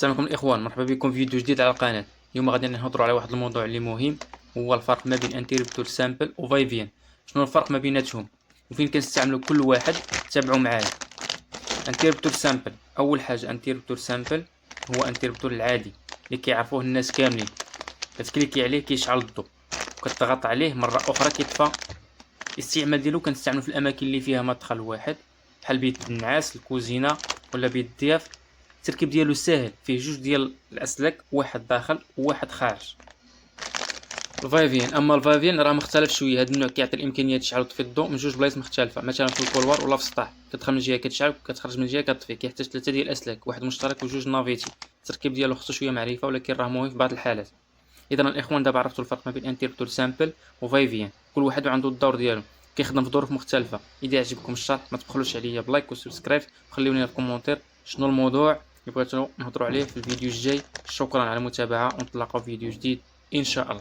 السلام عليكم الاخوان، مرحبا بكم في فيديو جديد على القناه. اليوم غادي نهضروا على واحد الموضوع اللي مهم، هو الفرق ما بين انتربتور سامبل وفايفيان. شنو الفرق ما بيناتهم وفين كنستعملوا كل واحد؟ تابعوا معايا. انتربتور سامبل، اول حاجه انتربتور سامبل هو انتربتور العادي اللي كيعرفوه الناس كاملين. كتكليكي عليه كيشعل الضوء، كتضغط عليه مره اخرى كيطفى. الاستعمال ديالو كنستعملو في الاماكن اللي فيها مدخل واحد، بحال بيت النعاس، الكوزينه ولا بيت الضياف. التركيب ديالو ساهل، فيه جوج ديال الاسلاك، واحد داخل وواحد خارج. الفايفيان راه مختلف شويه. هاد النوع كيعطي الامكانيه تشعل وتطفي الضوء من جوج بلايص مختلفه، مثلا في الكولوار ولا في السطح. كتدخل من جهه كتشعل وكتخرج من جهه كتطفي. كيحتاج 3 ديال الاسلاك، واحد مشترك وجوج نافيتي. التركيب ديالو خصو شويه معرفه، ولكن راه مهم في بعض الحالات. اذا الاخوان دابا عرفتوا الفرق ما بين انتربتور سامبل وفايفيان، كل واحد عنده الدور ديالو، كيخدم في ظروف مختلفه. اذا عجبكم الشرح ما تبخلوش عليا بلايك وسبسكرايب، وخليوني في الكومونتير شنو الموضوع اللي بغيتو نهضروا عليه في الفيديو الجاي. شكرا على المتابعه، ونتلاقاو في فيديو جديد ان شاء الله.